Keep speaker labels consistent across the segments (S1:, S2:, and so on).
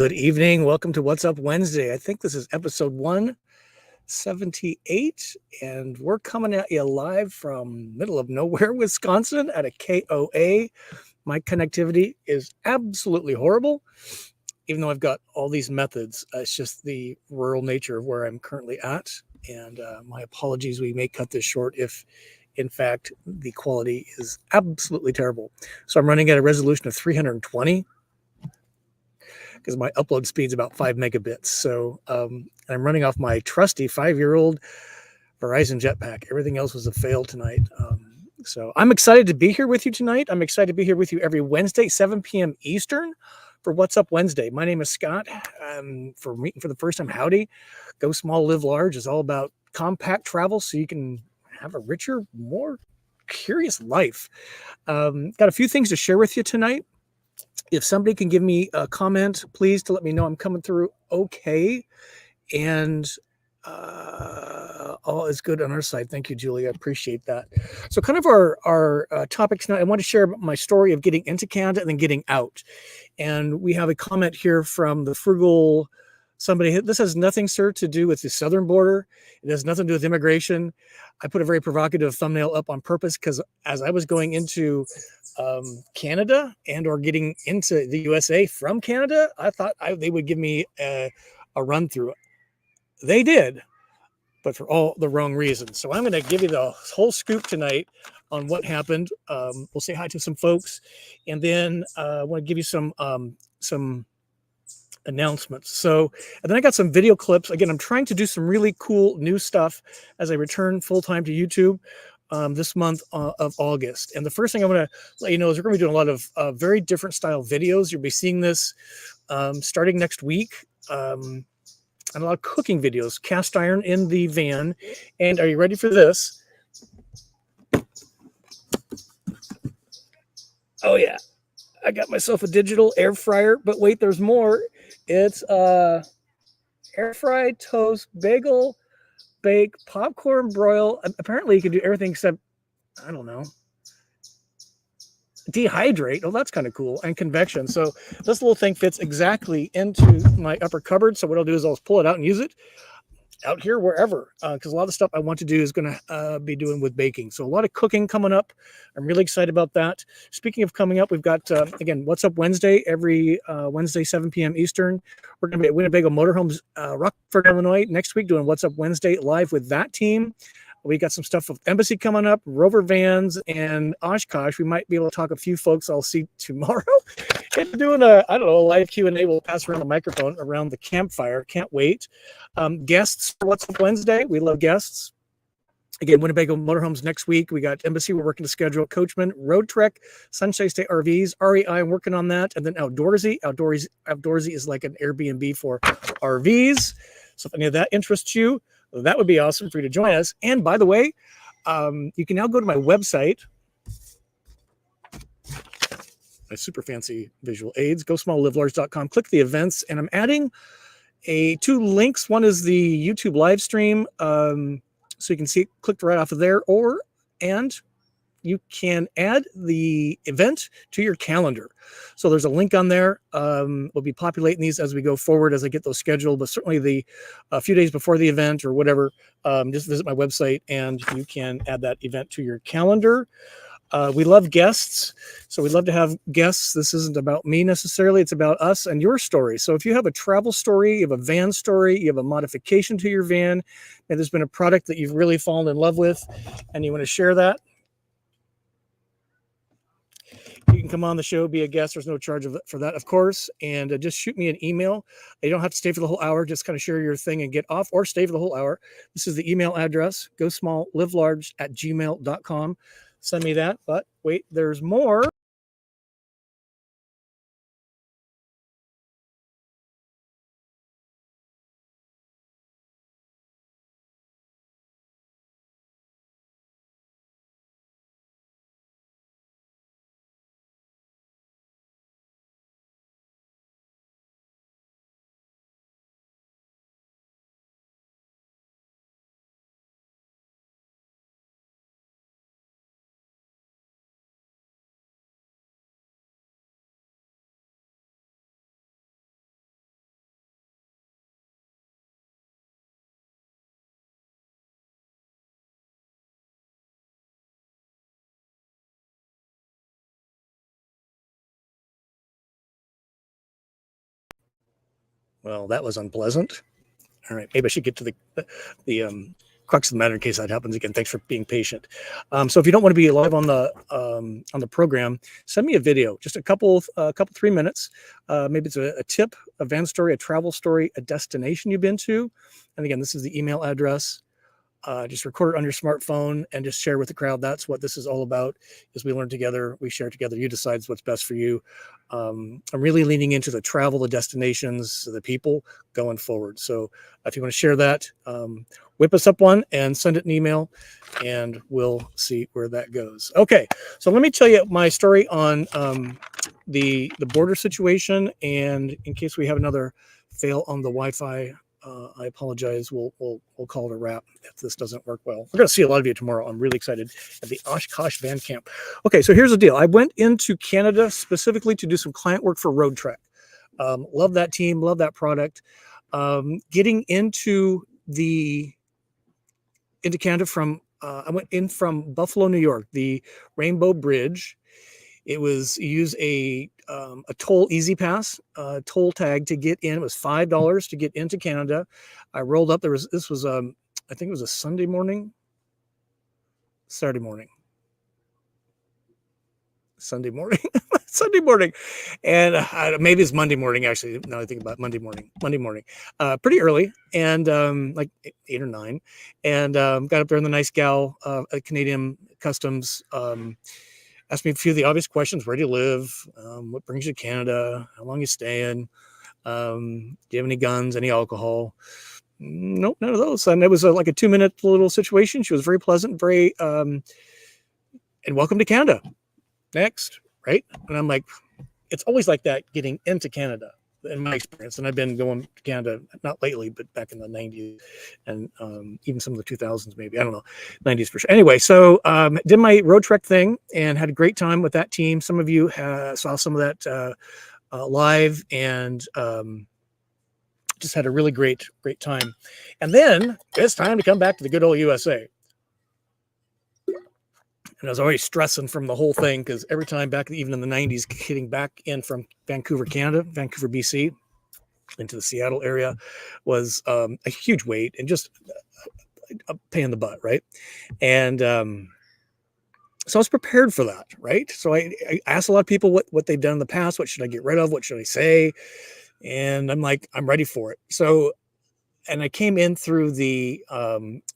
S1: Good evening. Welcome to What's Up Wednesday. I think this is episode 178, and we're coming at you live from middle of nowhere, Wisconsin at a KOA. My connectivity is absolutely horrible, even though I've got all these methods. It's just the rural nature of where I'm currently at, and my apologies. We may cut this short if, in fact, the quality is absolutely terrible. So I'm running at a resolution of 320. Because my upload speed is about 5 megabits. So I'm running off my trusty 5-year-old Verizon Jetpack. Everything else was a fail tonight. So I'm excited to be here with you tonight. I'm excited to be here with you every Wednesday, 7 p.m. Eastern for What's Up Wednesday. My name is Scott. For meeting for the first time, howdy. Go Small, Live Large is all about compact travel so you can have a richer, more curious life. Got a few things to share with you tonight. If somebody can give me a comment, please, to let me know I'm coming through okay. And all is good on our side. Thank you, Julie. I appreciate that. So kind of our topic tonight, I want to share my story of getting into Canada and then getting out. And we have a comment here from the frugal somebody. This has nothing, sir, to do with the southern border. It has nothing to do with immigration. I put a very provocative thumbnail up on purpose because as I was going into Canada and or getting into the USA from Canada, I thought they would give me a run through. They did, but for all the wrong reasons. So I'm going to give you the whole scoop tonight on what happened. We'll say hi to some folks, and then I want to give you some announcements. So, and then I got some video clips. Again, I'm trying to do some really cool new stuff as I return full-time to YouTube this month of August. And the first thing I want to let you know is we're going to be doing a lot of very different style videos. You'll be seeing this starting next week. And a lot of cooking videos, cast iron in the van. And are you ready for this? Oh yeah, I got myself a digital air fryer, but wait, there's more. It's air fried toast, bagel, bake, popcorn, broil. Apparently you can do everything except, I don't know, dehydrate. Oh, that's kind of cool. And convection. So this little thing fits exactly into my upper cupboard. So what I'll do is I'll pull it out and use it out here, wherever, because a lot of the stuff I want to do is going to be doing with baking. So a lot of cooking coming up. I'm really excited about that. Speaking of coming up, we've got, again, What's Up Wednesday, every Wednesday, 7 p.m. Eastern. We're going to be at Winnebago Motorhomes, Rockford, Illinois, next week doing What's Up Wednesday live with that team. We got some stuff with Embassy coming up, Rover Vans, and Oshkosh. We might be able to talk a few folks I'll see tomorrow. And doing a live Q&A. We'll pass around the microphone around the campfire. Can't wait. Guests for What's Up Wednesday. We love guests. Again, Winnebago Motorhomes next week. We got Embassy. We're working to schedule Coachman, Road Trek, Sunshine State RVs, REI. I'm working on that. And then Outdoorsy. Outdoorsy is like an Airbnb for RVs. So if any of that interests you, that would be awesome for you to join us. And by the way, you can now go to my website. My super fancy visual aids, GoSmallLiveLarge.com. Click the events, and I'm adding 2 links. One is the YouTube live stream, so you can see it clicked right off of there, and you can add the event to your calendar. So there's a link on there. We'll be populating these as we go forward as I get those scheduled, but certainly a few days before the event or whatever, just visit my website and you can add that event to your calendar. We love guests, so we'd love to have guests. This isn't about me necessarily. It's about us and your story. So if you have a travel story, you have a van story, you have a modification to your van, and there's been a product that you've really fallen in love with, and you want to share that, you can come on the show, be a guest. There's no charge for that, of course. And just shoot me an email. You don't have to stay for the whole hour. Just kind of share your thing and get off, or stay for the whole hour. This is the email address, gosmalllivelarge@gmail.com. Send me that. But wait, there's more. Well, that was unpleasant. All right, maybe I should get to the crux of the matter in case that happens again. Thanks for being patient. So if you don't want to be live on the program, send me a video, just a couple 3 minutes. Maybe it's a tip, a van story, a travel story, a destination you've been to. And again, this is the email address. Just record it on your smartphone and just share with the crowd. That's what this is all about. Is we learn together, we share together. You decide what's best for you. I'm really leaning into the travel, the destinations, the people going forward. So if you want to share that, whip us up one and send it an email, and we'll see where that goes. Okay, so let me tell you my story on the border situation, and in case we have another fail on the Wi-Fi. I apologize. We'll call it a wrap if this doesn't work well. We're going to see a lot of you tomorrow. I'm really excited at the Oshkosh Van Camp. Okay, so here's the deal. I went into Canada specifically to do some client work for Road Trek. Love that team. Love that product. Getting into Canada from I went in from Buffalo, New York, the Rainbow Bridge. It was you use a toll easy pass toll tag to get in. It was $5 to get into Canada. I rolled up. This was I think it was a Saturday morning, Sunday morning, and maybe it's Monday morning actually. Now I think about Monday morning, pretty early, and like 8 or 9, and got up there, and the nice gal at Canadian Customs. Asked me a few of the obvious questions. Where do you live? What brings you to Canada? How long you staying? Do you have any guns, any alcohol? Nope, none of those. And it was like a 2-minute little situation. She was very pleasant, very, and welcome to Canada. Next, right? And I'm like, it's always like that getting into Canada in my experience. And I've been going to Canada, not lately, but back in the 90s and even some of the 2000s, maybe, I don't know, 90s for sure. Anyway, so did my Road Trek thing and had a great time with that team. Some of you saw some of that live, and just had a really great time. And then it's time to come back to the good old USA. And I was always stressing from the whole thing because every time back, even in the 90s, getting back in from Vancouver, Canada, Vancouver, BC, into the Seattle area was a huge wait and just a pain in the butt, right? And so I was prepared for that, right? So I asked a lot of people what they've done in the past. What should I get rid of? What should I say? And I'm like, I'm ready for it. So, and I came in through the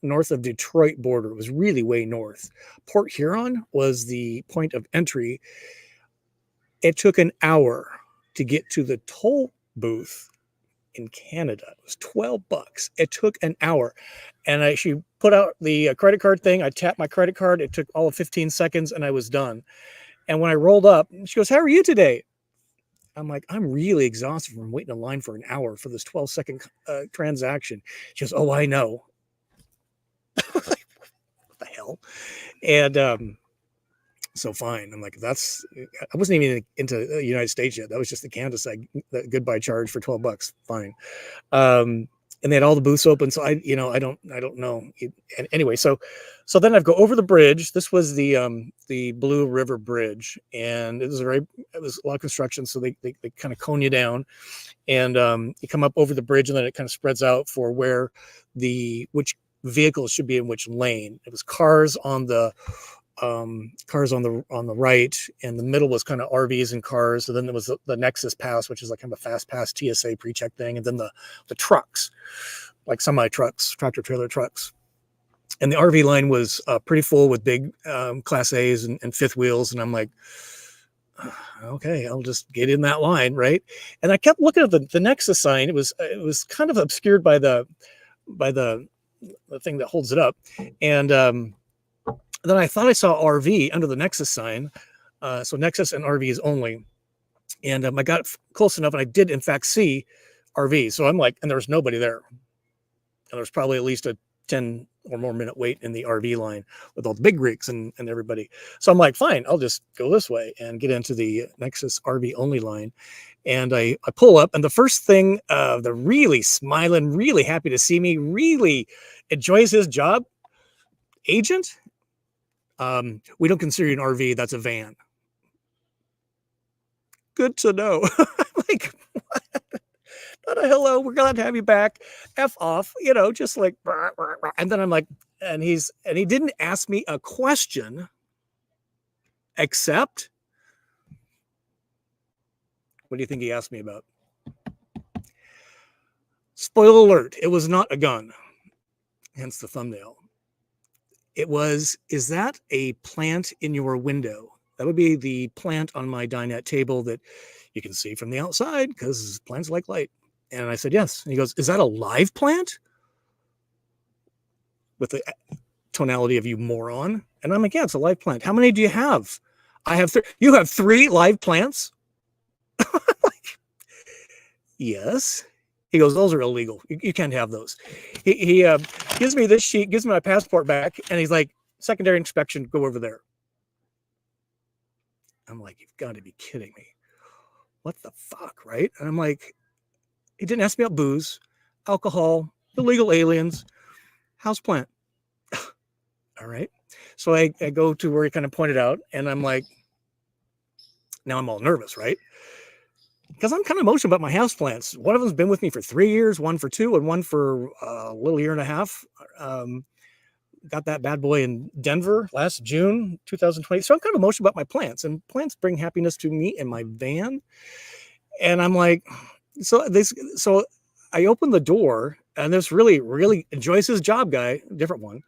S1: north of Detroit border. It was really way north. Port Huron was the point of entry. It took an hour to get to the toll booth in Canada. It was $12. It took an hour. And she put out the credit card thing. I tapped my credit card. It took all of 15 seconds and I was done. And when I rolled up, she goes, "How are you today?" I'm like, "I'm really exhausted from waiting in line for an hour for this 12-second transaction." She goes, "Oh, I know." What the hell? And so fine. I'm like, I wasn't even into the United States yet. That was just the Canada side, the goodbye charge for $12. Fine. And they had all the booths open. So I don't know. And anyway, so then I go over the bridge. This was the Blue River Bridge, and it was a lot of construction. So they kind of cone you down, and you come up over the bridge, and then it kind of spreads out for which vehicles should be in which lane. It was cars on the right, and the middle was kind of RVs and cars. So then there was the Nexus Pass, which is like kind of a fast pass TSA pre-check thing, and then the trucks, like semi trucks, tractor trailer trucks. And the RV line was pretty full with big Class A's and fifth wheels, and I'm like, okay, I'll just get in that line, right? And I kept looking at the Nexus sign. It was kind of obscured by the thing that holds it up, and then I thought I saw RV under the Nexus sign. So Nexus and RVs only. And I got close enough, and I did, in fact, see RV. So I'm like, and there was nobody there. And there was probably at least a 10 or more minute wait in the RV line with all the big rigs and everybody. So I'm like, fine, I'll just go this way and get into the Nexus RV only line. And I pull up, and the first thing, the really smiling, really happy to see me, really enjoys his job agent. We don't consider you an RV. That's a van. Good to know. Like, what? hello, we're glad to have you back. F off, just like, and then I'm like, and he didn't ask me a question except, what do you think he asked me about? Spoiler alert, it was not a gun, hence the thumbnail. It was, is that a plant in your window? That would be the plant on my dinette table that you can see from the outside because plants like light. And I said, yes. And he goes, is that a live plant? With the tonality of you moron. And I'm like, yeah, it's a live plant. How many do you have? I have three. You have 3 live plants? Like, yes. He goes, those are illegal. You can't have those. He gives me this sheet, gives me my passport back, and he's like, secondary inspection, go over there. I'm like, you've got to be kidding me. What the fuck, right? And I'm like, he didn't ask me about booze, alcohol, illegal aliens, houseplant. All right. So I go to where he kind of pointed out, and I'm like, now I'm all nervous, right? Because I'm kind of emotional about my houseplants. One of them's been with me for 3 years, one for 2, and one for a little year and a half. Got that bad boy in Denver last June 2020. So I'm kind of emotional about my plants, and plants bring happiness to me in my van. And I'm like, so I open the door, and this really, really enjoys his job guy, different one,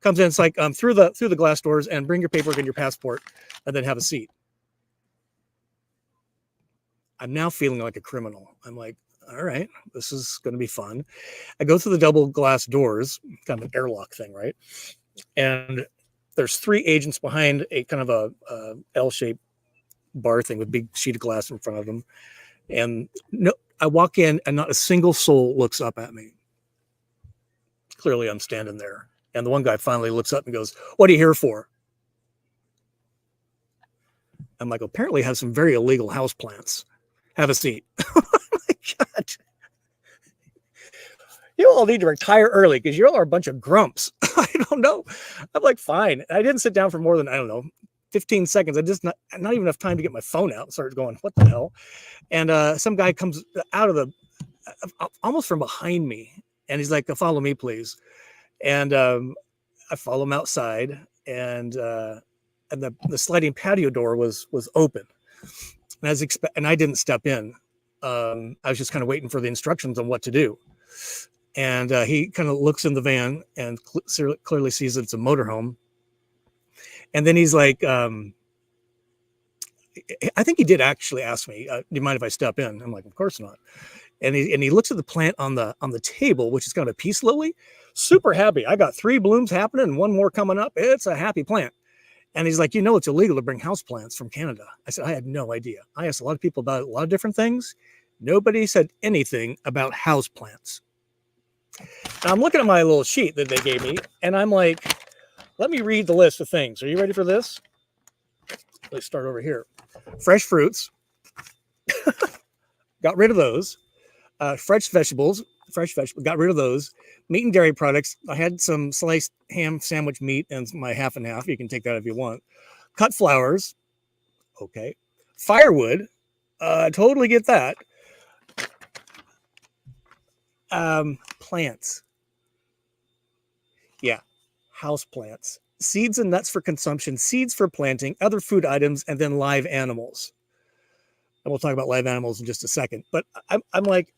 S1: comes in. It's like, through the glass doors, and bring your paperwork and your passport, and then have a seat. I'm now feeling like a criminal. I'm like, all right, this is going to be fun. I go through the double glass doors, kind of an airlock thing, right? And there's 3 agents behind a kind of a L-shaped bar thing with big sheet of glass in front of them. And no, I walk in, and not a single soul looks up at me. Clearly, I'm standing there. And the one guy finally looks up and goes, what are you here for? I'm like, apparently I have some very illegal house plants. Have a seat. Oh my God. You all need to retire early because you all are a bunch of grumps. I don't know. I'm like, fine. I didn't sit down for more than, I don't know, 15 seconds. I just not even enough time to get my phone out and start going, what the hell? And some guy comes out of almost from behind me. And he's like, follow me, please. And I follow him outside, and the sliding patio door was open. And I didn't step in. I was just kind of waiting for the instructions on what to do. And he kind of looks in the van and clearly sees that it's a motorhome. And then he's like, I think he did actually ask me, do you mind if I step in? I'm like, of course not. And he looks at the plant on the table, which is kind of a peace lily. Super happy. I got 3 blooms happening and 1 more coming up. It's a happy plant. And he's like, it's illegal to bring houseplants from Canada. I said, I had no idea. I asked a lot of people about a lot of different things. Nobody said anything about houseplants. Now I'm looking at my little sheet that they gave me, and I'm like, let me read the list of things. Are you ready for this? Let's start over here. Fresh fruits. Got rid of those. Fresh vegetables, got rid of those. Meat and dairy products. I had some sliced ham sandwich meat and my half and half. You can take that if you want. Cut flowers. Okay. Firewood. Totally get that. Plants. Yeah. House plants. Seeds and nuts for consumption. Seeds for planting. Other food items. And then live animals. And we'll talk about live animals in just a second. But I'm like,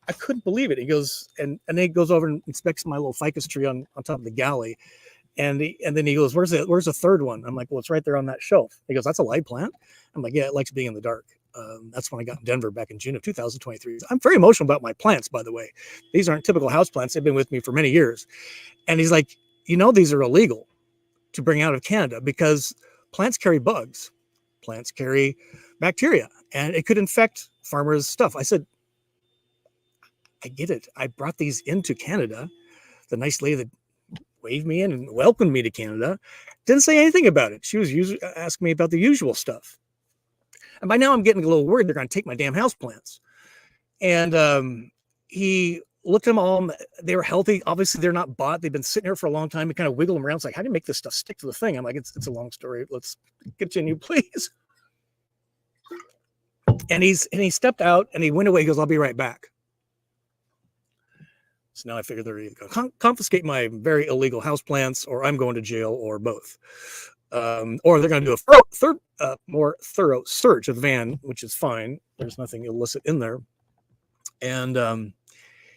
S1: I couldn't believe it. He goes, and then he goes over and inspects my little ficus tree on top of the galley. And then he goes, where's the third one? I'm like, well, it's right there on that shelf. He goes, that's a live plant? I'm like, yeah, it likes being in the dark. That's when I got in Denver back in June of 2023. I'm very emotional about my plants, by the way. These aren't typical house plants. They've been with me for many years. And he's like, these are illegal to bring out of Canada because plants carry bugs. Plants carry bacteria, and it could infect farmers' stuff. I said, I get it. I brought these into Canada. The nice lady that waved me in and welcomed me to Canada didn't say anything about it. She was asking me about the usual stuff. And by now I'm getting a little worried they're going to take my damn houseplants. And he looked at them all. They were healthy. Obviously, they're not bought. They've been sitting here for a long time. He kind of wiggled them around. It's like, how do you make this stuff stick to the thing? I'm like, it's a long story. Let's continue, please. And he stepped out and he went away. He goes, I'll be right back. So now I figure they're either going to confiscate my very illegal houseplants, or I'm going to jail, or both. Or they're going to do a more thorough search of the van, which is fine. There's nothing illicit in there. And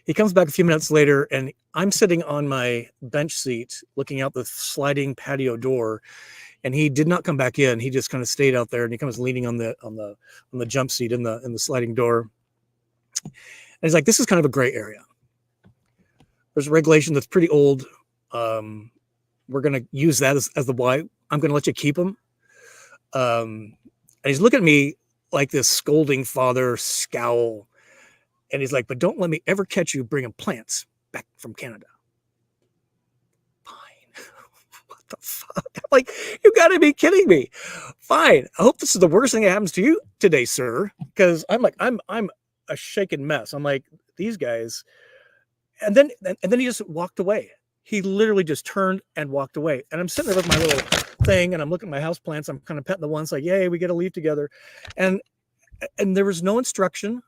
S1: he comes back a few minutes later, and I'm sitting on my bench seat looking out the sliding patio door, and he did not come back in. He just kind of stayed out there, and he comes leaning on the jump seat in the sliding door. And he's like, "This is kind of a gray area. There's a regulation that's pretty old. We're going to use that as the why. I'm going to let you keep them." And he's looking at me like this scolding father scowl. And he's like, "But don't let me ever catch you bringing plants back from Canada." Fine. What the fuck? I'm like, you got to be kidding me. Fine. I hope this is the worst thing that happens to you today, sir. Because I'm a shaken mess. I'm like, these guys. And then he just walked away. He literally just turned and walked away. And I'm sitting there with my little thing, and I'm looking at my house plants. I'm kind of petting the ones like, "Yay, we get to leave together." And there was no instruction.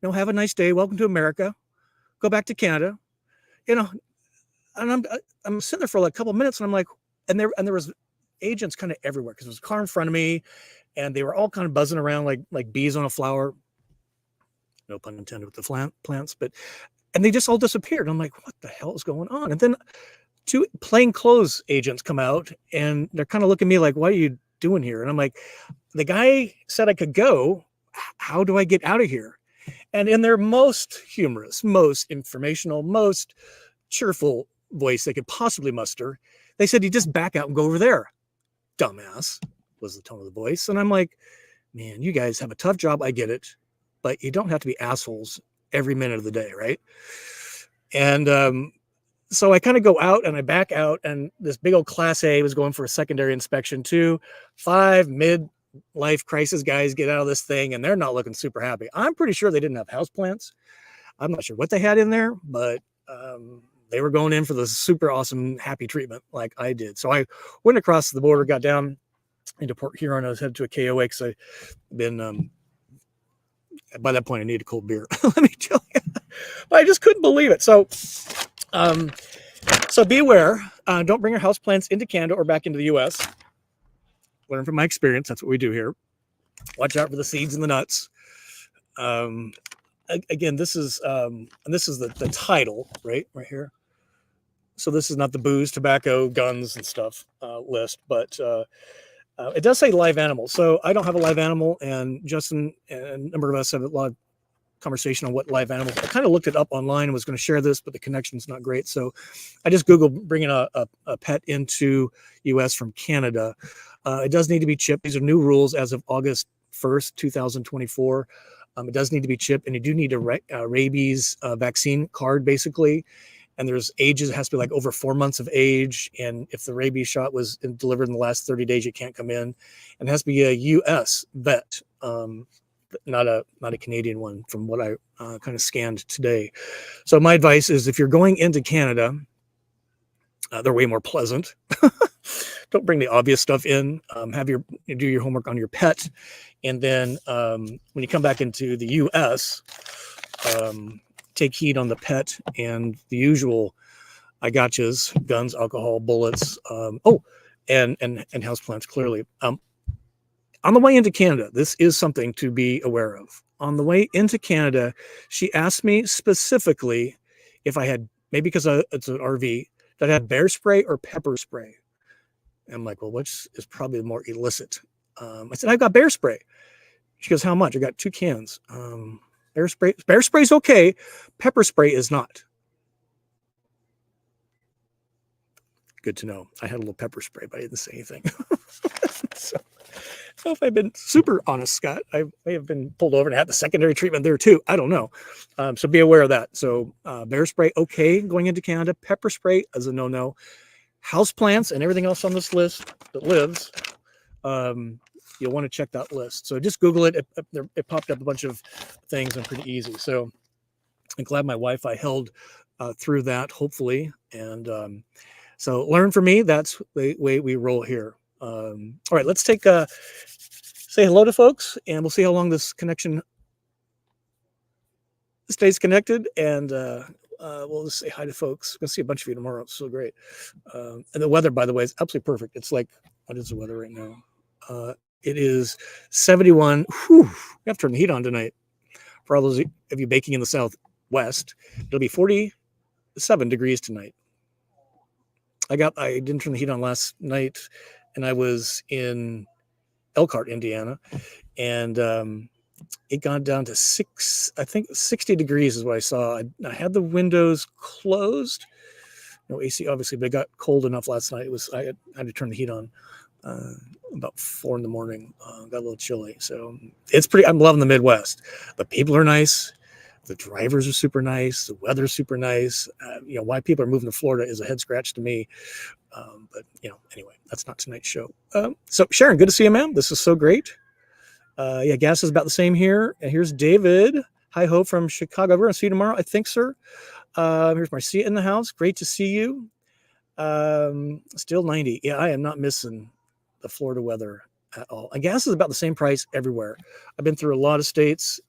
S1: No, "Have a nice day. Welcome to America. Go back to Canada." And I'm sitting there for like a couple of minutes, and I'm like, and there was agents kind of everywhere, because there was a car in front of me, and they were all kind of buzzing around like bees on a flower. No pun intended with the plants, and they just all disappeared. I'm like, what the hell is going on? And then two plainclothes agents come out, and they're kind of looking at me like, "What are you doing here?" And I'm like, "The guy said I could go. How do I get out of here?" And in their most humorous, most informational, most cheerful voice they could possibly muster, they said, "You just back out and go over there, dumbass," was the tone of the voice. And I'm like, man, you guys have a tough job. I get it. But you don't have to be assholes every minute of the day, right? And so I kind of go out and I back out, and this big old Class A was going for a secondary inspection too. 5 mid-life crisis guys get out of this thing, and they're not looking super happy. I'm pretty sure they didn't have houseplants. I'm not sure what they had in there, but they were going in for the super awesome happy treatment like I did. So I went across the border, got down into Port Huron. I was headed to a KOA because I've been by that point I needed a cold beer. Let me tell you. But I just couldn't believe it. So be aware. Don't bring your houseplants into Canada or back into the US. Learn from my experience. That's what we do here. Watch out for the seeds and the nuts. Again, this is the title right here. So this is not the booze, tobacco, guns, and stuff list, but it does say live animal. So I don't have a live animal, and Justin and a number of us have a lot of conversation on what live animals. I kind of looked it up online and was going to share this, but the connection's not great. So I just Googled bringing a pet into US from Canada. It does need to be chipped. These are new rules as of August 1st, 2024. It does need to be chipped, and you do need a rabies vaccine card, basically. And there's ages, it has to be like over 4 months of age. And if the rabies shot was delivered in the last 30 days, you can't come in. And it has to be a US vet, not a Canadian one, from what I kind of scanned today. So my advice is, if you're going into Canada, they're way more pleasant. Don't bring the obvious stuff in. Do your homework on your pet. And then when you come back into the US, take heed on the pet and the usual I gotchas: guns, alcohol, bullets, and houseplants, clearly. On the way into Canada, this is something to be aware of. On the way into Canada, she asked me specifically if I had, maybe because it's an RV, that had bear spray or pepper spray. And I'm like, well, which is probably more illicit? I said, "I've got bear spray." She goes, "How much?" "I got 2 cans. Bear spray is okay. Pepper spray is not." Good to know. I had a little pepper spray, but I didn't say anything. So if I've been super honest, Scott, I may have been pulled over and had the secondary treatment there too. I don't know. So be aware of that. So bear spray, okay, going into Canada. Pepper spray is a no-no. Houseplants and everything else on this list that lives, you'll want to check that list. So just Google it. It popped up a bunch of things and pretty easy. So I'm glad my Wi-Fi held through that, hopefully. And so learn from me. That's the way we roll here. All right, let's say hello to folks, and we'll see how long this connection. stays connected, and we'll just say hi to folks. Gonna see a bunch of you tomorrow. It's so great. And the weather, by the way, is absolutely perfect. It's like, what is the weather right now? It is 71. Whew, we have to turn the heat on tonight. For all those of you baking in the Southwest, it'll be 47 degrees tonight. I didn't turn the heat on last night, and I was in Elkhart, Indiana, and it got down to 60 degrees is what I saw. I had the windows closed, no AC obviously, but it got cold enough last night. I had to turn the heat on about 4 in the morning. Got a little chilly, so it's pretty. I'm loving the Midwest. The people are nice. The drivers are super nice. The weather's super nice. Why people are moving to Florida is a head scratch to me. But anyway, that's not tonight's show. So Sharon, good to see you, ma'am. This is so great. Gas is about the same here. And here's David. Hi ho from Chicago. We're gonna see you tomorrow, I think, sir. Here's Marcia in the house. Great to see you. Still 90. Yeah, I am not missing the Florida weather at all. And gas is about the same price everywhere. I've been through a lot of states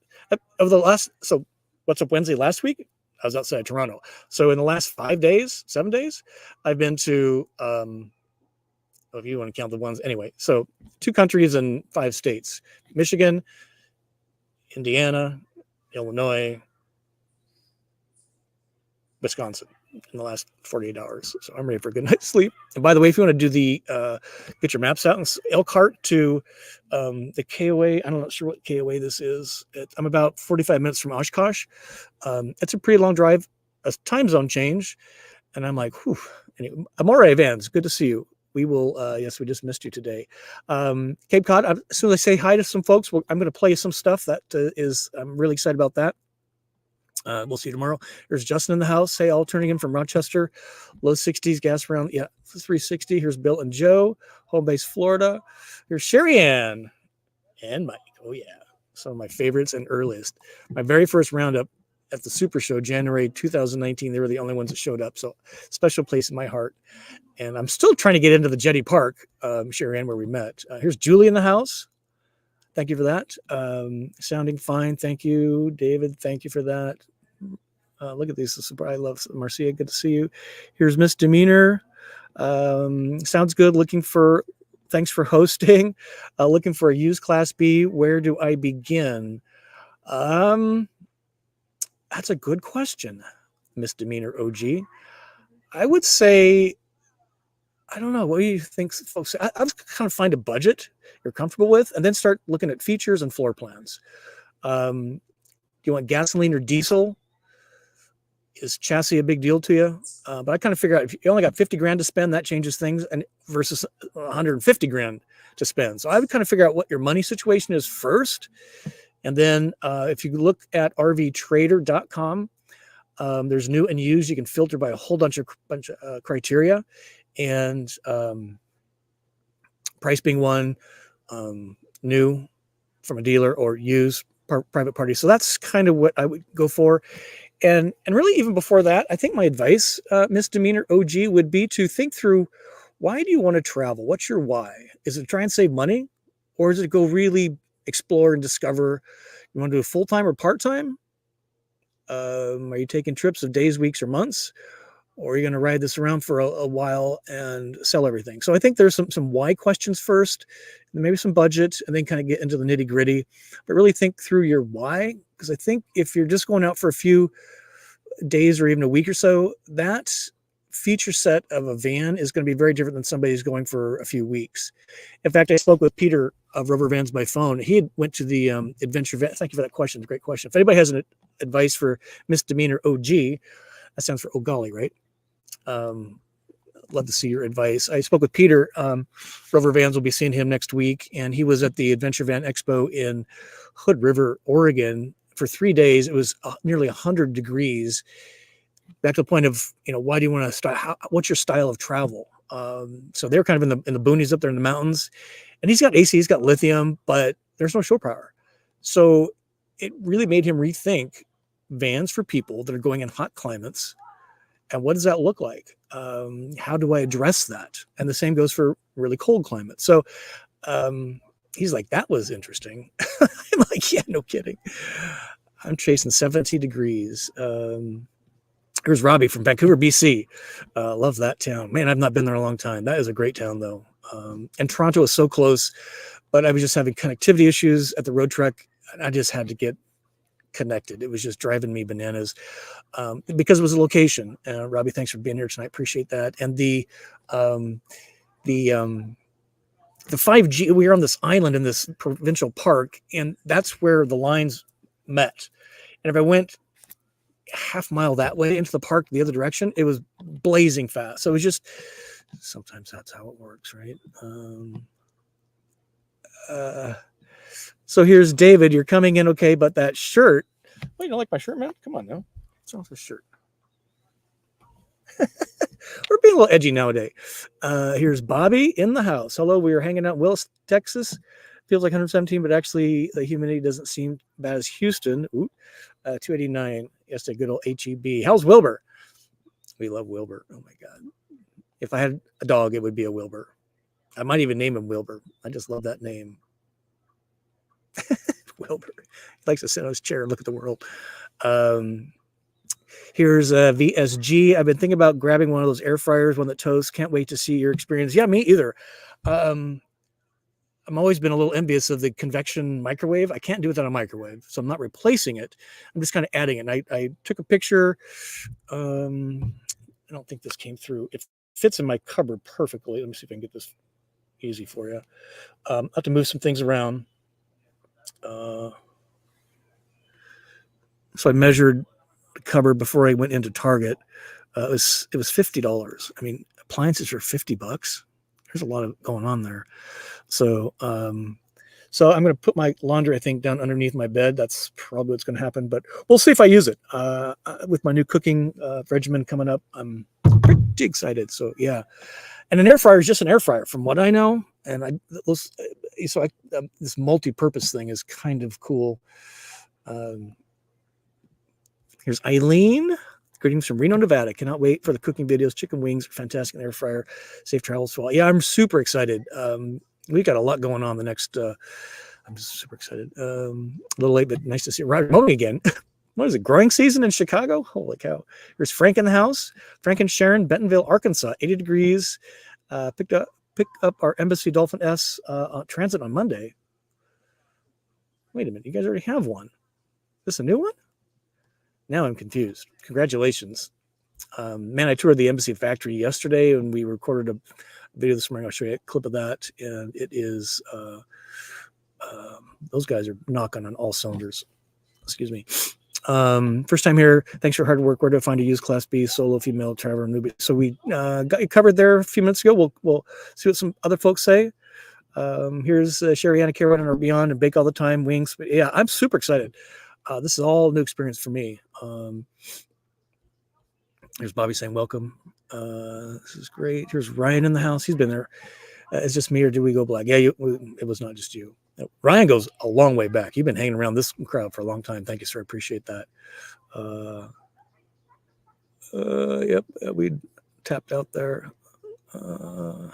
S1: over the last. So what's up Wednesday last week? I was outside Toronto. So in the last 7 days, I've been to, if you want to count the ones anyway. So 2 countries and 5 states, Michigan, Indiana, Illinois, Wisconsin in the last 48 hours. So I'm ready for a good night's sleep. And by the way, if you want to do the, get your maps out, and Elkhart to the KOA, I'm not sure what KOA this is. I'm about 45 minutes from Oshkosh. It's a pretty long drive, a time zone change. And I'm like, whew. Anyway, Amore Vans, good to see you. We will, yes, we just missed you today. Cape Cod, as soon as I say hi to some folks, I'm going to play some stuff that I'm really excited about that. We'll see you tomorrow. There's Justin in the house. Hey, all turning in from Rochester. Low 60s, gas around, 360. Here's Bill and Joe, home base Florida. Here's Sherry Ann and Mike. Oh, yeah. Some of my favorites and earliest. My very first roundup at the Super Show, January 2019. They were the only ones that showed up. So special place in my heart. And I'm still trying to get into the Jetty Park, Sherry Ann, where we met. Here's Julie in the house. Thank you for that. Sounding fine. Thank you, David. Thank you for that. Look at these. I love Marcia. Good to see you. Here's Miss Demeanor. Sounds good. Thanks for hosting. Looking for a used Class B. Where do I begin? That's a good question, Miss Demeanor OG. I would say, I don't know. What do you think, folks? I would kind of find a budget you're comfortable with, and then start looking at features and floor plans. Do you want gasoline or diesel? Is chassis a big deal to you? But I kind of figure out if you only got 50 grand to spend, that changes things, and versus 150 grand to spend. So I would kind of figure out what your money situation is first. And then if you look at rvtrader.com, there's new and used. You can filter by a whole bunch of criteria, and price being one, new from a dealer, or used private party. So that's kind of what I would go for. And really, even before that, I think my advice, Miss Demeanor OG, would be to think through, why do you want to travel? What's your why? Is it to try and save money, or is it to go really explore and discover? You want to do full-time or part-time? Are you taking trips of days, weeks, or months? Or are you going to ride this around for a while and sell everything? So I think there's some why questions first, and maybe some budget, and then kind of get into the nitty gritty, but really think through your why. Because I think if you're just going out for a few days or even a week or so, that feature set of a van is going to be very different than somebody who's going for a few weeks. In fact, I spoke with Peter of Rover Vans by phone. He went to the adventure van. Thank you for that question. It's a great question. If anybody has an advice for Miss Demeanor OG, that stands for Oh Golly, right? Love to see your advice. I spoke with Peter. Rover Vans will be seeing him next week, and he was at the Adventure Van Expo in Hood River, Oregon for 3 days. It was nearly 100 degrees. Back to the point of, why do you want to start? What's your style of travel? So they're kind of in the boonies up there in the mountains, and he's got AC, he's got lithium, but there's no shore power. So it really made him rethink vans for people that are going in hot climates. And what does that look like? How do I address that? And the same goes for really cold climates. So he's like, that was interesting. I'm like, yeah, no kidding. I'm chasing 70 degrees. Here's Robbie from Vancouver, BC. Love that town. Man, I've not been there in a long time. That is a great town, though. And Toronto is so close, but I was just having connectivity issues at the road truck. I just had to get connected. It was just driving me bananas because it was a location. Robbie, thanks for being here tonight. Appreciate that. And the 5G, we were on this island in this provincial park, and that's where the lines met. And if I went half mile that way into the park the other direction, it was blazing fast. So it was just, sometimes that's how it works, right? So here's David. You're coming in okay, but that shirt. Oh, you don't like my shirt, man? Come on now. What's wrong with this shirt? We're being a little edgy nowadays. Here's Bobby in the house. Hello, we were hanging out in Willis, Texas. Feels like 117, but actually the humidity doesn't seem bad as Houston. 289. Yes, a good old HEB. How's Wilbur? We love Wilbur. Oh my God. If I had a dog, it would be a Wilbur. I might even name him Wilbur. I just love that name. Wilbur. He likes to sit on his chair and look at the world. Here's VSG. I've been thinking about grabbing one of those air fryers, one that toasts. Can't wait to see your experience. Yeah, me either. I'm always been a little envious of the convection microwave. I can't do it on a microwave, so I'm not replacing it. I'm just kind of adding it. I took a picture. I don't think this came through. It fits in my cupboard perfectly. Let me see if I can get this easy for you. I have to move some things around. So I measured the cupboard before I went into Target. It was $50. I mean, appliances are $50. There's a lot of going on there. So I'm going to put my laundry, I think, down underneath my bed. That's probably what's going to happen, but we'll see if I use it. With my new cooking regimen coming up, I'm pretty excited. So yeah, and an air fryer is just an air fryer, from what I know. And this multi-purpose thing is kind of cool. Here's Eileen. Greetings from Reno, Nevada. Cannot wait for the cooking videos. Chicken wings are fantastic in the air fryer. Safe travels to all. Yeah, I'm super excited. We got a lot going on the next. I'm just super excited. A little late, but nice to see Roger Mowing again. What is it? Growing season in Chicago? Holy cow! Here's Frank in the house. Frank and Sharon, Bentonville, Arkansas. 80 degrees. Pick up our Embassy Dolphin S on transit on Monday. Wait a minute, you guys already have one. Is this a new one? Now I'm confused. Congratulations. Man, I toured the Embassy factory yesterday and we recorded a video this morning. I'll show you a clip of that. And it is, those guys are knocking on all cylinders. Excuse me. First time here. Thanks for hard work. Where to find a used Class B solo female traveler newbie? So we got you covered there a few minutes ago. We'll see what some other folks say. Here's Sherry Anna Caroline or Beyond and Bake All the Time Wings. But yeah, I'm super excited. This is all new experience for me. Here's Bobby saying welcome. This is great. Here's Ryan in the house. He's been there. It's just me or do we go black? Yeah, it was not just you. Ryan goes a long way back. You've been hanging around this crowd for a long time. Thank you, sir. Appreciate that. Yep, we tapped out there. I'm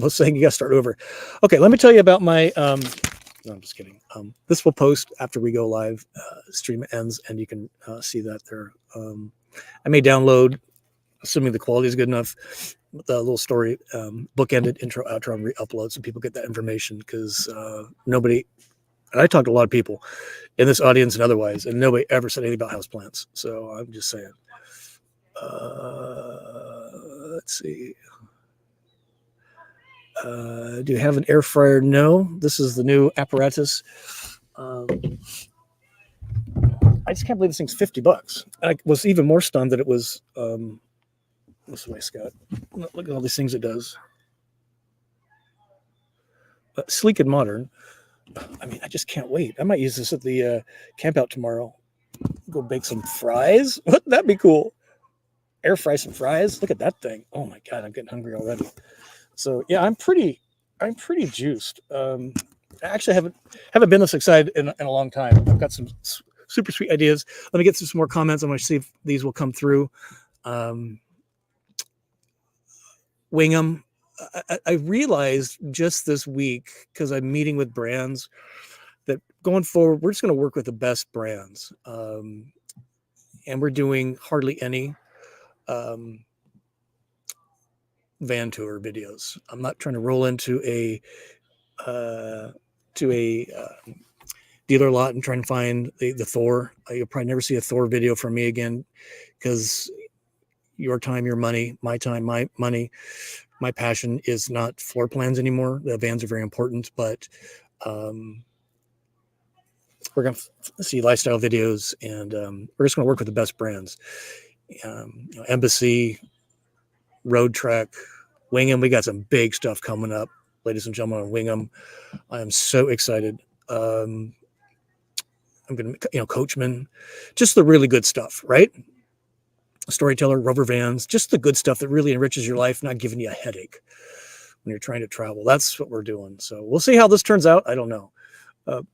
S1: saying you got to start over. Okay, let me tell you about my. No, I'm just kidding. This will post after we go live. Stream ends, and you can see that there. I may download, assuming the quality is good enough, the little story, bookended intro, outro, and re-upload, so people get that information. Because nobody, and I talked to a lot of people in this audience and otherwise, and nobody ever said anything about houseplants. So I'm just saying. Let's see. Do you have an air fryer? No. This is the new apparatus. I just can't believe this thing's $50. I was even more stunned that it was. What's the way, Scott? Look at all these things it does. Sleek and modern. I mean, I just can't wait. I might use this at the camp out tomorrow. Go bake some fries. Wouldn't that be cool? Air fry some fries. Look at that thing. Oh my God, I'm getting hungry already. So yeah, I'm pretty juiced. I actually haven't been this excited in a long time. I've got some super sweet ideas. Let me get through some more comments. I'm going to see if these will come through. Wingham, I realized just this week, because I'm meeting with brands, that going forward, we're just going to work with the best brands. And we're doing hardly any van tour videos. I'm not trying to roll into a dealer lot and try and find the Thor. You'll probably never see a Thor video from me again, because your time, your money, my time, my money, my passion is not floor plans anymore. The vans are very important, but we're going to see lifestyle videos, and we're just going to work with the best brands. Embassy, Road Trek, Wingham. We got some big stuff coming up, ladies and gentlemen, on Wingham. I am so excited. I'm going to, Coachman, just the really good stuff, right? Storyteller, Rover Vans, just the good stuff that really enriches your life, not giving you a headache when you're trying to travel. That's what we're doing. So we'll see how this turns out. I don't know.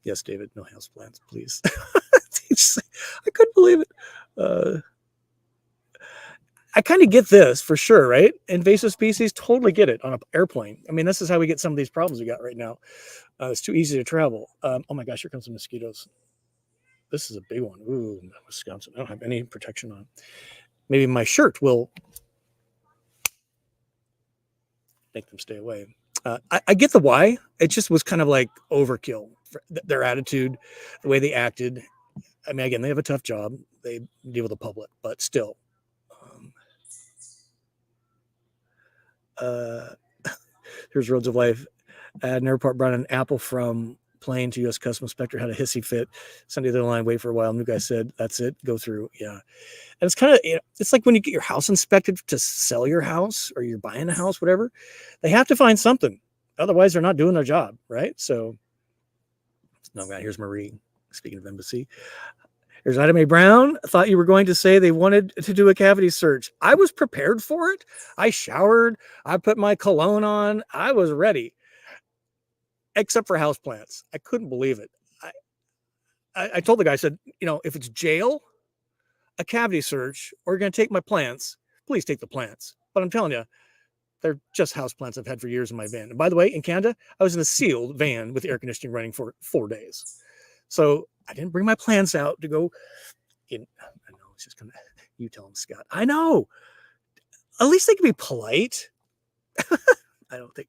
S1: Yes, David, no house plans, please. I couldn't believe it. I kind of get this for sure, right? Invasive species, totally get it on an airplane. I mean, this is how we get some of these problems we got right now. It's too easy to travel. Oh my gosh, here comes some mosquitoes. This is a big one. Ooh, Wisconsin. I don't have any protection on. Maybe my shirt will make them stay away. I get the why. It just was kind of like overkill. Their attitude, the way they acted. I mean, again, they have a tough job. They deal with the public, but still. Here's Roads of Life. An airport brought an apple from plane to U.S. Customs Inspector, had a hissy fit. Sunday the line, wait for a while. New guy said, "That's it, go through." Yeah, and it's kind of, it's like when you get your house inspected to sell your house, or you're buying a house, whatever. They have to find something, otherwise they're not doing their job, right? So, no, here's Marie. Speaking of embassy. There's Ida Mae Brown. I thought you were going to say they wanted to do a cavity search. I was prepared for it. I showered. I put my cologne on. I was ready, except for houseplants. I couldn't believe it. I told the guy, I said, if it's jail, a cavity search, or you're going to take my plants, please take the plants. But I'm telling you, they're just houseplants I've had for years in my van. And by the way, in Canada, I was in a sealed van with air conditioning running for 4 days. So I didn't bring my plants out to go in. I know, it's just kind of, you tell them, Scott. I know. At least they can be polite. I don't think.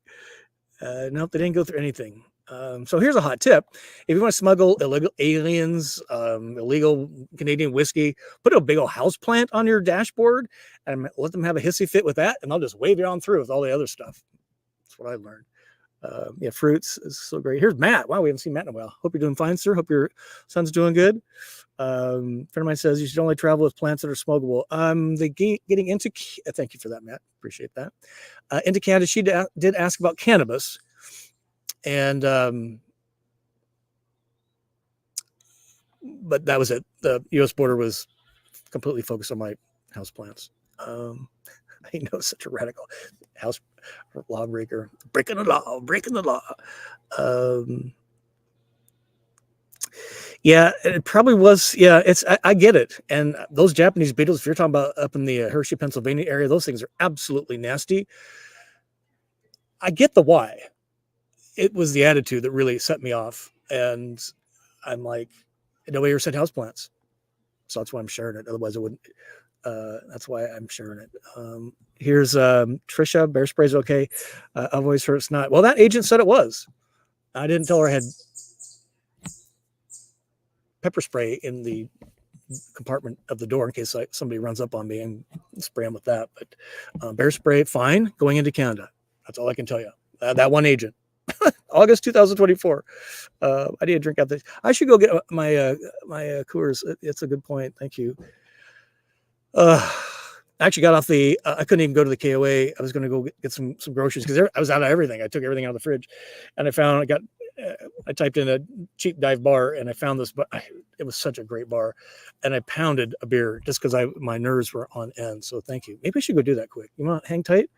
S1: Nope, they didn't go through anything. So here's a hot tip. If you want to smuggle illegal aliens, illegal Canadian whiskey, put a big old house plant on your dashboard and let them have a hissy fit with that, and they'll just wave you on through with all the other stuff. That's what I learned. Yeah, fruits is so great. Here's Matt. Wow, we haven't seen Matt in a while. Hope you're doing fine, sir. Hope your son's doing good. Friend of mine says you should only travel with plants that are smokable. They getting into. Thank you for that, Matt. Appreciate that. Into Canada, she did ask about cannabis, and but that was it. The U.S. border was completely focused on my houseplants. I know, such a radical house lawbreaker, breaking the law. Yeah, it probably was. Yeah, I get it. And those Japanese beetles, if you're talking about up in the Hershey, Pennsylvania area, those things are absolutely nasty. I get the why. It was the attitude that really set me off. And I'm like, nobody ever said houseplants. So that's why I'm sharing it. Otherwise, I wouldn't. That's why I'm sharing it. Here's Trisha. Bear spray's okay. I've always heard it's not. Well, that agent said it was. I didn't tell her I had pepper spray in the compartment of the door in case somebody runs up on me and spray them with that. But bear spray, fine. Going into Canada. That's all I can tell you. That one agent. August 2024. I need a drink out there. I should go get my Coors. It's a good point. Thank you. I actually got off the. I couldn't even go to the KOA. I was going to go get some groceries because I was out of everything. I took everything out of the fridge, and I typed in a cheap dive bar, and I found this. But it was such a great bar, and I pounded a beer just because my nerves were on end. So thank you. Maybe I should go do that quick. You want to hang tight?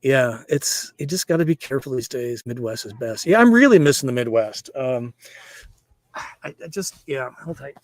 S1: Yeah, you just got to be careful these days. Midwest is best. Yeah, I'm really missing the Midwest. I just, yeah, hold tight.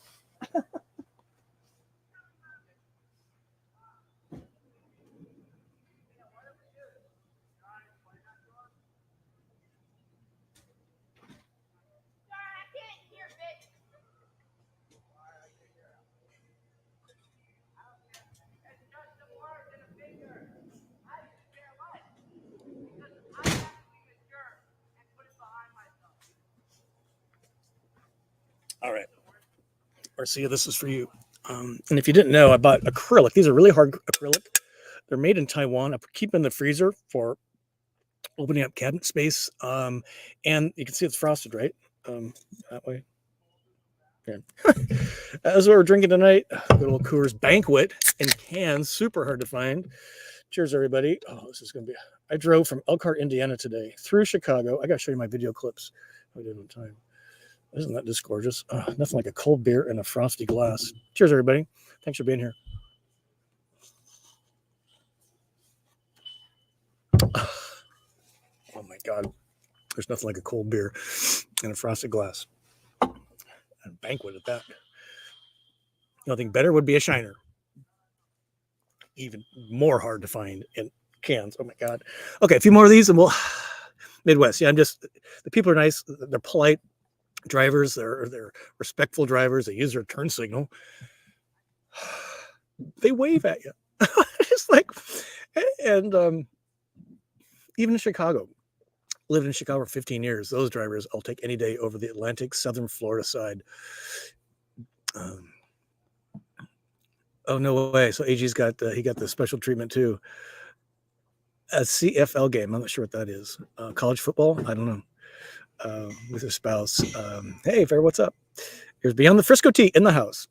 S1: All right. Marcia, this is for you. And if you didn't know, I bought acrylic. These are really hard acrylic. They're made in Taiwan. I keep them in the freezer for opening up cabinet space. And you can see it's frosted, right? That way. Yeah. As we're drinking tonight, good old Coors Banquet in cans, super hard to find. Cheers, everybody. Oh, this is going to be. I drove from Elkhart, Indiana today through Chicago. I got to show you my video clips. I did on time. Isn't that just gorgeous? Nothing like a cold beer in a frosty glass. Cheers, everybody. Thanks for being here. Oh, my God. There's nothing like a cold beer in a frosted glass. And Banquet at that. Nothing better would be a Shiner. Even more hard to find in cans. Oh, my God. Okay, a few more of these and we'll... Midwest. Yeah, the people are nice. They're polite drivers. They're respectful drivers. They use their turn signal. They wave at you. It's like, and even in Chicago, lived in Chicago for 15 years. Those drivers I'll take any day over the Atlantic, Southern Florida side. Oh, no way. So AG's got the special treatment too. A CFL game. I'm not sure what that is. College football. I don't know. With his spouse. Hey, Fair, what's up? Here's Beyond the Frisco Tea in the house.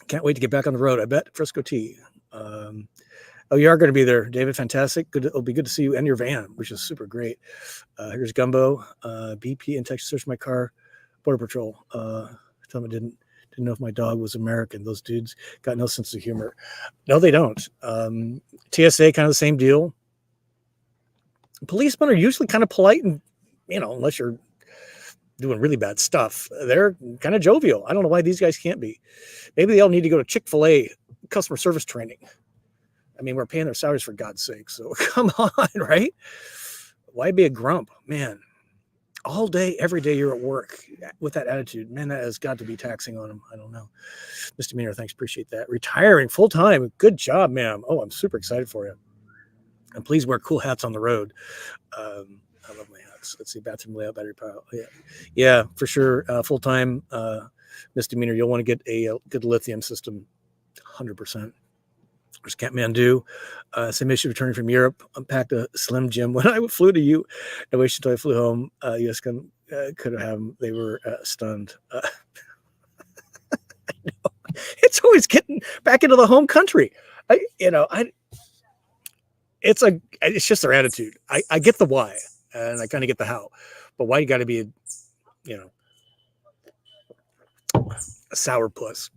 S1: Can't wait to get back on the road. I bet Frisco Tea. Oh, you are going to be there, David. Fantastic. Good. It'll be good to see you and your van, which is super great. Here's Gumbo. BP in Texas searched my car. Border Patrol. Tell them I didn't know if my dog was American. Those dudes got no sense of humor. No, they don't. TSA, kind of the same deal. Policemen are usually kind of polite and, unless you're doing really bad stuff, they're kind of jovial. I don't know why these guys can't be. Maybe they all need to go to Chick-fil-A customer service training. I mean, we're paying their salaries for God's sake. So come on, right? Why be a grump? Man, all day, every day you're at work with that attitude. Man, that has got to be taxing on them. I don't know. Misdemeanor, thanks. Appreciate that. Retiring full-time. Good job, ma'am. Oh, I'm super excited for you. And please wear cool hats on the road. I love my hats. Let's see, bathroom layout, battery power. Yeah, for sure. Full-time misdemeanor. You'll want to get a good lithium system. 100%. There's Kathmandu. Same issue returning from Europe. Unpacked a Slim Jim when I flew to you. No wait until I flew home. US could have them. They were stunned. It's always getting back into the home country. It's just their attitude. I get the why, and I kind of get the how, but why you got to be, a sourpuss.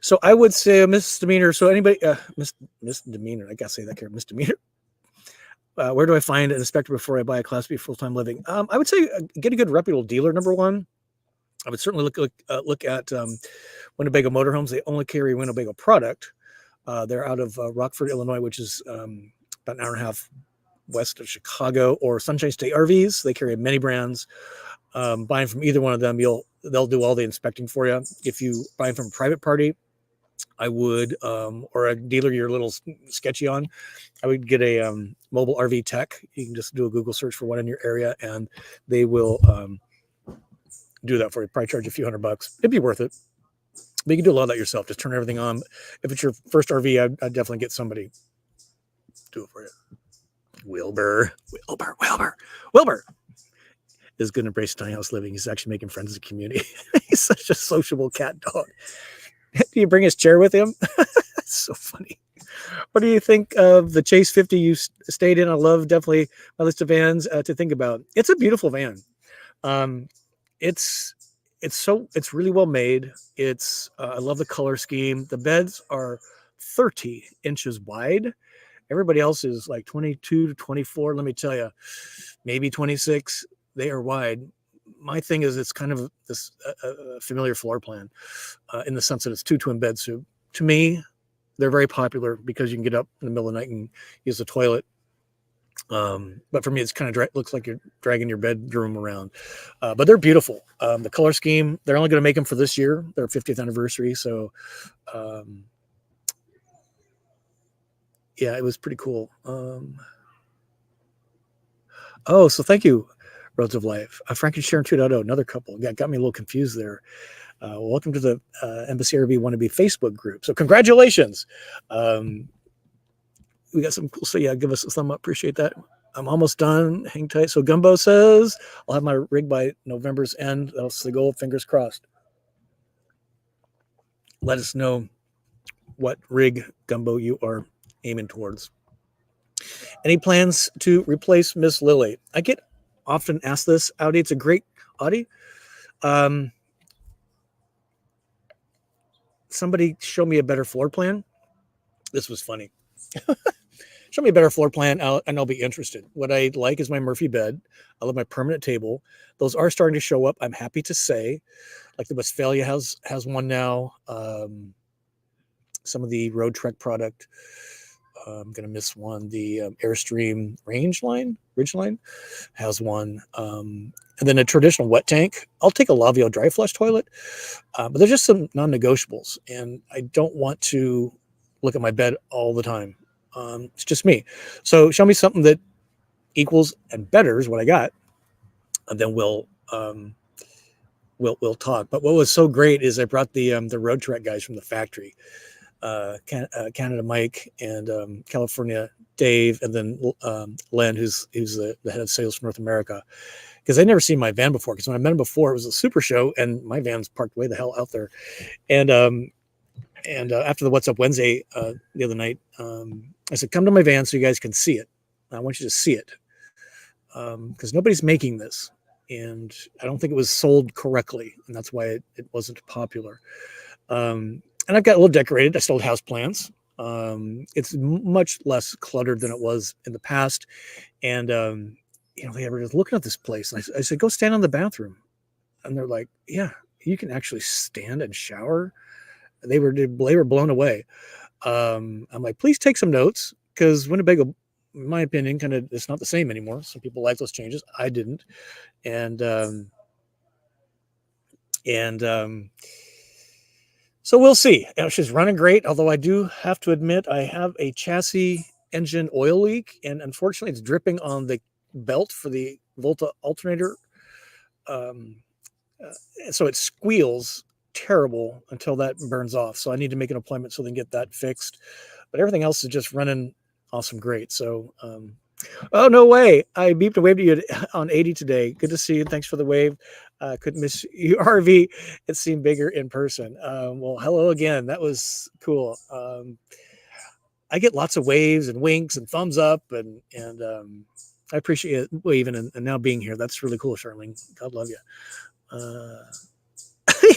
S1: So I would say a misdemeanor. So anybody, misdemeanor, I gotta say that here, misdemeanor. Where do I find an inspector before I buy a Class B full-time living? I would say get a good reputable dealer. Number one, I would certainly look at Winnebago Motorhomes. They only carry Winnebago product. They're out of Rockford, Illinois, which is about an hour and a half west of Chicago, or Sunshine State RVs. They carry many brands. Buying from either one of them, they'll do all the inspecting for you. If you buy from a private party, I would, or a dealer you're a little sketchy on, I would get a mobile RV tech. You can just do a Google search for one in your area, and they will do that for you. Probably charge a few $100. It'd be worth it. But you can do a lot of that yourself. Just turn everything on. If it's your first RV, I'd definitely get somebody to do it for you. Wilbur is going to embrace tiny house living. He's actually making friends in the community. He's such a sociable cat dog. Do you bring his chair with him? That's so funny. What do you think of the Chase 50 you stayed in? I love definitely my list of vans to think about. It's a beautiful van. It's really well made. I love the color scheme. The beds are 30 inches wide. Everybody else is like 22 to 24. Let me tell you, maybe 26. They are wide. My thing is it's kind of this familiar floor plan in the sense that it's 2 twin beds. So to me, they're very popular because you can get up in the middle of the night and use the toilet. But for me, it's kind of looks like you're dragging your bedroom around. But they're beautiful. The color scheme, they're only going to make them for this year, their 50th anniversary. So yeah, it was pretty cool. So thank you, Roads of Life. Frank and Sharon 2.0, another couple. Got me a little confused there. Welcome to the Embassy RV Wannabe Facebook group. So congratulations. We got some cool. So yeah, give us a thumb up. Appreciate that. I'm almost done. Hang tight. So Gumbo says I'll have my rig by November's end. That's the goal. Fingers crossed. Let us know what rig, Gumbo, you are aiming towards. Any plans to replace Miss Lily? I get often asked this. Audi, it's a great Audi. Somebody show me a better floor plan. This was funny. Show me a better floor plan and I'll be interested. What I like is my Murphy bed. I love my permanent table. Those are starting to show up, I'm happy to say. Like the Westphalia has one now. Some of the Road Trek product. I'm going to miss one. The Airstream Ridgeline has one. And then a traditional wet tank. I'll take a Lavio dry flush toilet. But there's just some non-negotiables. And I don't want to look at my bed all the time. It's just me. So show me something that equals and betters what I got. And then we'll talk. But what was so great is I brought the Road Trek guys from the factory. Canada Mike and California Dave, and then Len, who's the head of sales for North America, because I'd never seen my van before. Because when I met him before, it was a super show, and my van's parked way the hell out there. And after the What's Up Wednesday the other night, I said, "Come to my van so you guys can see it. I want you to see it because nobody's making this, and I don't think it was sold correctly, and that's why it wasn't popular." And I've got a little decorated. I still have house plants. It's much less cluttered than it was in the past. And, they were just looking at this place. And I said, go stand in the bathroom. And they're like, yeah, you can actually stand and shower. They were blown away. I'm like, please take some notes because Winnebago, in my opinion, it's not the same anymore. Some people like those changes. I didn't. And so we'll see. She's running great, although I do have to admit I have a chassis engine oil leak, and unfortunately it's dripping on the belt for the Volta alternator. So it squeals terrible until that burns off. So I need to make an appointment so they can get that fixed. But everything else is just running awesome great. So, oh, no way. I beeped and waved at you on 80 today. Good to see you. Thanks for the wave. Couldn't miss you, RV. It seemed bigger in person. Well, hello again. That was cool. I get lots of waves and winks and thumbs up, and I appreciate it waving and now being here. That's really cool, Charlene. God love you.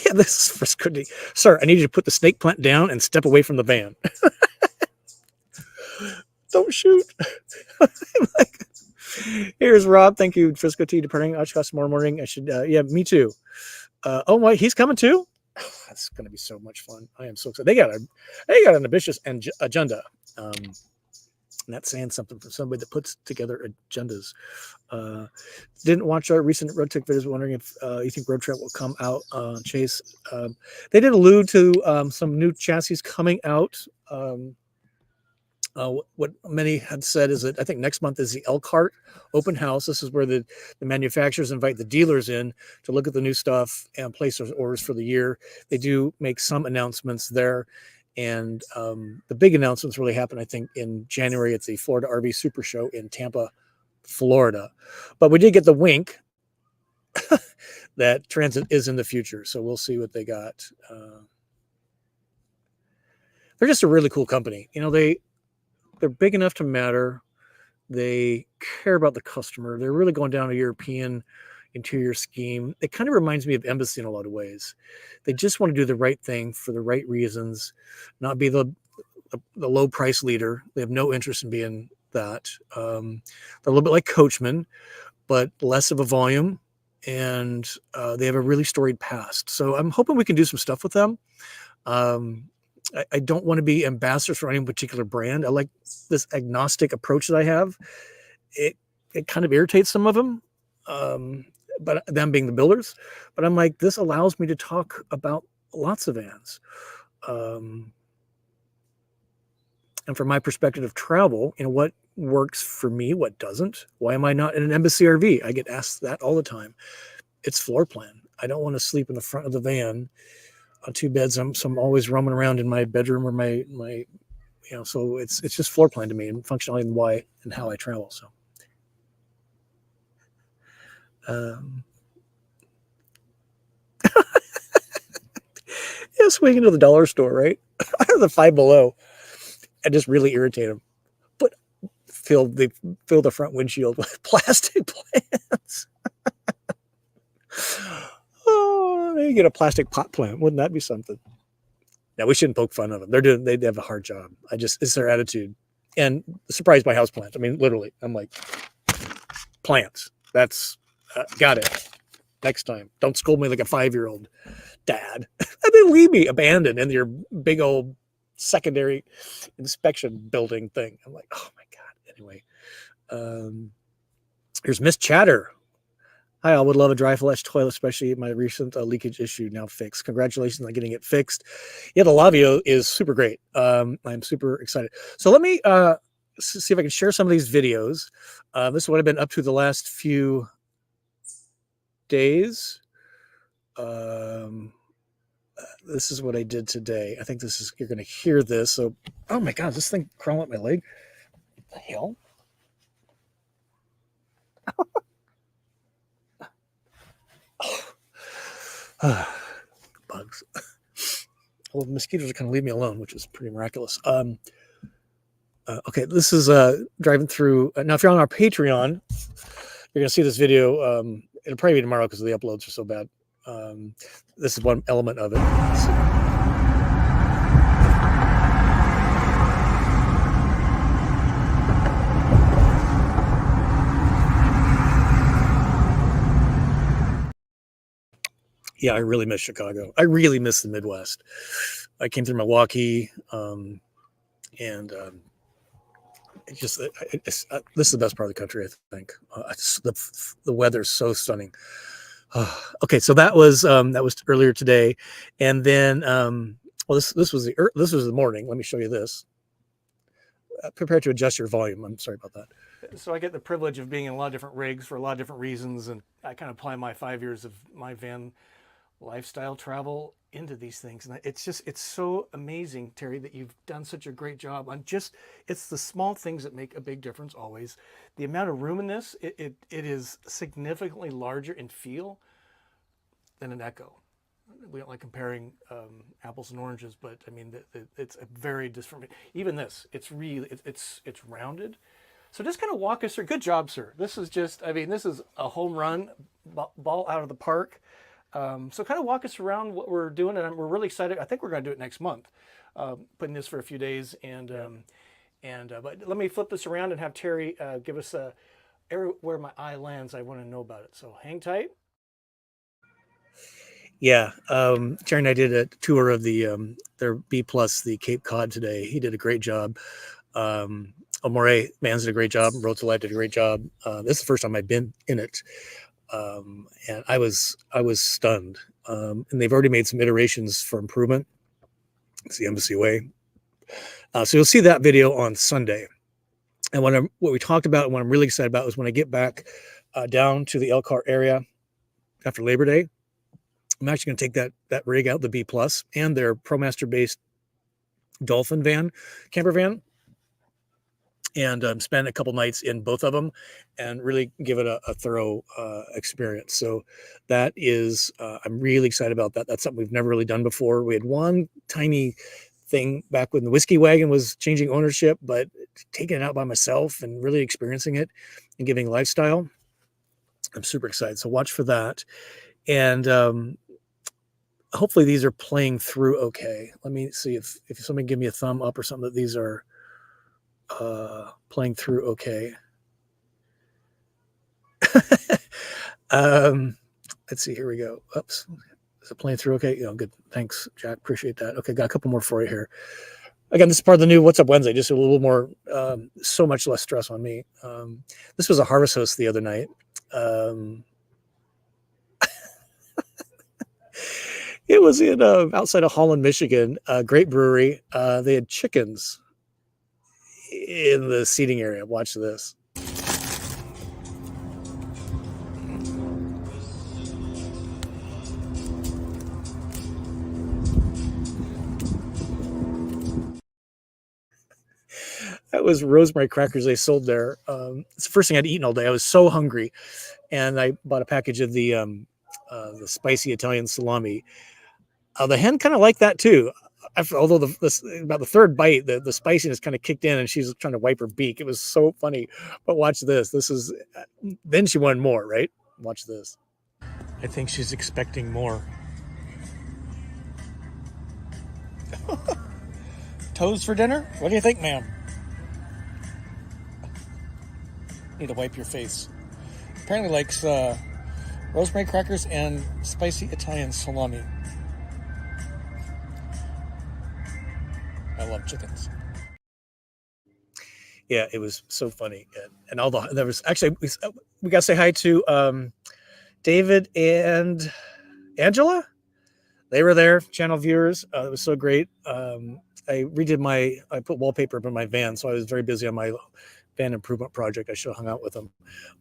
S1: Yeah, this is Frisco. Sir, I need you to put the snake plant down and step away from the van. Don't shoot. Like, here's Rob. Thank you, Frisco T. Departing Oshkosh tomorrow morning. I should, yeah, me too. Oh my, he's coming too. Oh, that's going to be so much fun. I am so excited. They got an ambitious agenda. And that's saying something from somebody that puts together agendas. Didn't watch our recent Road Trek videos. Wondering if you think Road Trek will come out. Chase, they did allude to some new chassis coming out. What many had said is that I think next month is the Elkhart open house. This is where the manufacturers invite the dealers in to look at the new stuff and place those orders for the year. They do make some announcements there. And the big announcements really happen, I think, in January at the Florida RV Super Show in Tampa, Florida. But we did get the wink that Transit is in the future. So we'll see what they got. They're just a really cool company. They're big enough to matter. They care about the customer. They're really going down a European interior scheme. It kind of reminds me of Embassy in a lot of ways. They just want to do the right thing for the right reasons, not be the low price leader. They have no interest in being that. They're a little bit like Coachman, but less of a volume. And they have a really storied past. So I'm hoping we can do some stuff with them. I don't want to be ambassadors for any particular brand. I like this agnostic approach that I have. It kind of irritates some of them, but them being the builders. But I'm like, this allows me to talk about lots of vans. And from my perspective of travel, what works for me, what doesn't. Why am I not in an embassy RV? I get asked that all the time. It's floor plan. I don't want to sleep in the front of the van on two beds. So I'm always roaming around in my bedroom or my so it's just floor plan to me and functionality and why and how I travel. So yeah, swinging to the dollar store, right? The Five Below. I just really irritate them. But they fill the front windshield with plastic plants. Oh, you get a plastic pot plant. Wouldn't that be something? Now we shouldn't poke fun of them. They have a hard job. It's their attitude. And surprised by house plants. I mean, literally, I'm like, plants. That's got it. Next time, don't scold me like a 5-year-old, Dad. And then leave me abandoned in your big old secondary inspection building thing. I'm like, oh my god. Anyway, here's Miss Chatter. Hi, I would love a dry flush toilet, especially my recent leakage issue now fixed. Congratulations on getting it fixed. Yeah, the Lavio is super great. I'm super excited. So let me see if I can share some of these videos. This is what I've been up to the last few days. This is what I did today. I think you're going to hear this. So, oh my God, this thing crawling up my leg. What the hell? Bugs. Well, mosquitoes are kind of leave me alone, which is pretty miraculous. Okay, this is driving through. Now, if you're on our Patreon, you're going to see this video. It'll probably be tomorrow because the uploads are so bad. This is one element of it. Yeah, I really miss Chicago. I really miss the Midwest. I came through Milwaukee, and this is the best part of the country, I think. The weather's so stunning. Okay, so that was earlier today, and then this was the morning. Let me show you this. Prepare to adjust your volume. I'm sorry about that. So I get the privilege of being in a lot of different rigs for a lot of different reasons, and I kind of apply my 5 years of my van lifestyle travel into these things, and it's so amazing, Terry, that you've done such a great job on it's the small things that make a big difference always. The amount of room in this, it is significantly larger in feel than an Echo. We don't like comparing apples and oranges, but I mean it's a very different. Even this, it's rounded. So just kind of walk us through. Good job, sir. This is a home run, ball out of the park. So kind of walk us around what we're doing, and we're really excited. I think we're going to do it next month, putting this for a few days. But let me flip this around and have Terry give us where my eye lands. I want to know about it. So hang tight. Yeah, Terry and I did a tour of their B plus, the Cape Cod today. He did a great job. Amore Mans did a great job. Road to Life did a great job. This is the first time I've been in it. And I was stunned. And they've already made some iterations for improvement. It's the Embassy Way. So you'll see that video on Sunday. And what we talked about and what I'm really excited about was when I get back down to the Elkhart area after Labor Day, I'm actually going to take that rig out, the B plus, and their ProMaster based Dolphin van, camper van, and spend a couple nights in both of them and really give it a thorough experience. So that is, I'm really excited about that. That's something we've never really done before. We had one tiny thing back when the whiskey wagon was changing ownership, but taking it out by myself and really experiencing it and giving lifestyle, I'm super excited. So watch for that. And hopefully these are playing through okay. Let me see if somebody give me a thumb up or something that these are playing through okay. Let's see, here we go. Oops. Is it playing through okay? Good. Thanks, Jack. Appreciate that. Okay, got a couple more for you here. Again, this is part of the new What's Up Wednesday, just a little more, so much less stress on me. This was a Harvest Host the other night. It was in outside of Holland, Michigan, a great brewery. They had chickens. in the seating area. Watch this. That was rosemary crackers they sold there. It's the first thing I'd eaten all day. I was so hungry, and I bought a package of the spicy Italian salami. The hen kind of liked that too. Although about the third bite, the spiciness kind of kicked in, and she's trying to wipe her beak. It was so funny. But watch this. This is then she wanted more, right? Watch this. I think she's expecting more. Toes for dinner? What do you think, ma'am? Need to wipe your face. Apparently likes rosemary crackers and spicy Italian salami. I love chickens. Yeah, it was so funny, and all there was actually we got to say hi to David and Angela. They were there, channel viewers. It was so great. I put wallpaper up in my van, so I was very busy on my van improvement project. I should have hung out with them,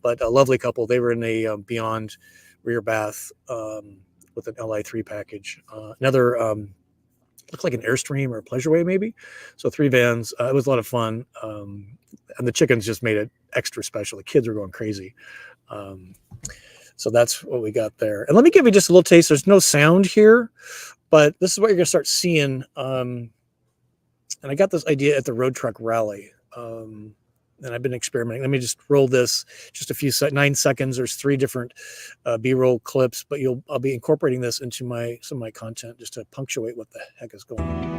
S1: but a lovely couple. They were in a Beyond rear bath with an Li3 package. Another looked like an Airstream or a Pleasureway maybe. So 3 vans. It was a lot of fun, and the chickens just made it extra special. The kids were going crazy. So that's what we got there. And let me give you just a little taste. There's no sound here, but this is what you're going to start seeing. And I got this idea at the Road Truck Rally. And I've been experimenting. Let me just roll this just a few 9 seconds. There's 3 different B-roll clips, but I'll be incorporating this into some of my content just to punctuate what the heck is going on.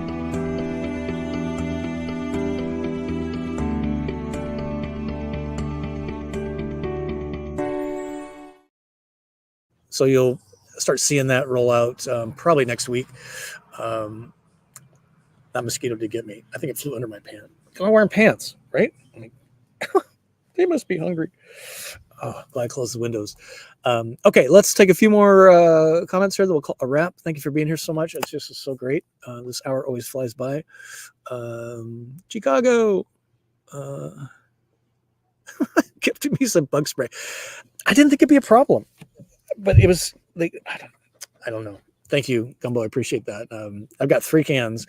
S1: So you'll start seeing that roll out probably next week. That mosquito did get me. I think it flew under my pant. I'm wearing pants, right? They must be hungry. Oh, glad I closed the windows. Okay, let's take a few more comments here that we'll call a wrap. Thank you for being here so much. It's just so great. This hour always flies by. Chicago. Gifted me some bug spray. I didn't think it'd be a problem, but it was like, I don't know. Thank you, Gumbo. I appreciate that. I've got 3 cans.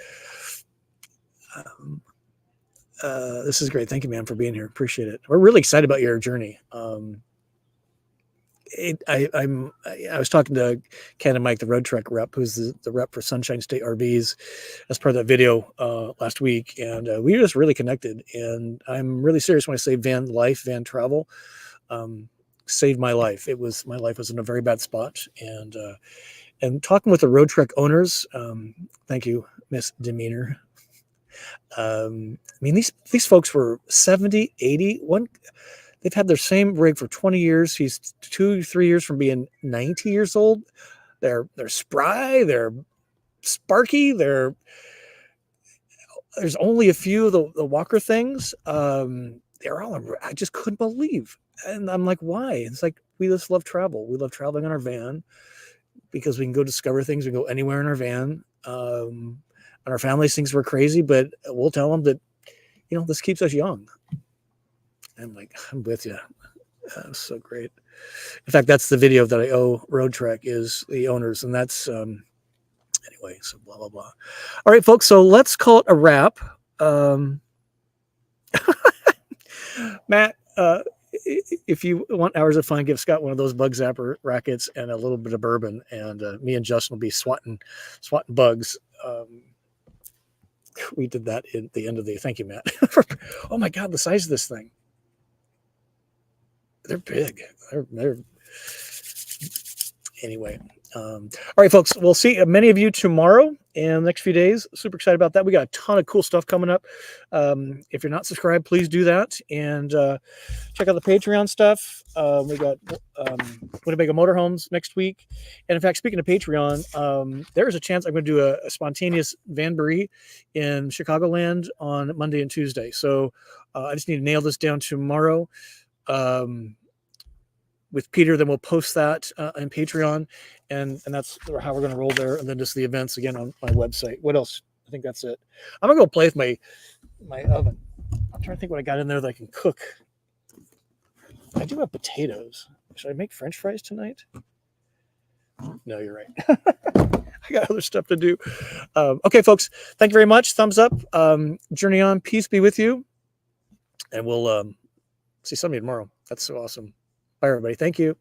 S1: This is great. Thank you, man, for being here. Appreciate it. We're really excited about your journey. I was talking to Ken and Mike, the road truck rep, who's the rep for Sunshine State RVs, as part of that video last week, and we were just really connected. And I'm really serious when I say Vanlife, van travel, saved my life. My life was in a very bad spot, and talking with the road truck owners. Thank you, Miss Demeanor. I mean, these folks were 70, 80. They've had their same rig for 20 years. He's 2-3 years from being 90 years old. They're spry. They're sparky. There's only a few of the Walker things. They're all, I just couldn't believe. And I'm like, why? It's like, we just love travel. We love traveling in our van because we can go discover things. We can go anywhere in our van. And our families thinks we're crazy, but we'll tell them that, this keeps us young. I'm like, I'm with you. So great. In fact, that's the video that I owe Road Trek, is the owners. And that's, anyway, so blah, blah, blah. All right, folks. So let's call it a wrap. Matt, if you want hours of fun, give Scott one of those bug zapper rackets and a little bit of bourbon. And me and Justin will be swatting bugs. We did that at the end of the, thank you, Matt. Oh my God, the size of this thing. They're big. They're anyway. All right, folks, we'll see many of you tomorrow and the next few days. Super excited about that. We got a ton of cool stuff coming up. If you're not subscribed, please do that. And check out the Patreon stuff. We got Winnebago Motorhomes next week. And in fact, speaking of Patreon, there is a chance I'm going to do a spontaneous vanboree in Chicagoland on Monday and Tuesday. So I just need to nail this down tomorrow. With Peter, then we'll post that on Patreon, and that's how we're going to roll there. And then just the events again on my website. What else? I think that's it. I'm gonna go play with my oven. I'm trying to think what I got in there that I can cook. I do have potatoes. Should I make French fries tonight? No, you're right. I got other stuff to do. Okay, folks, thank you very much. Thumbs up. Journey on. Peace be with you. And we'll see some of you tomorrow. That's so awesome. Bye, everybody. Thank you.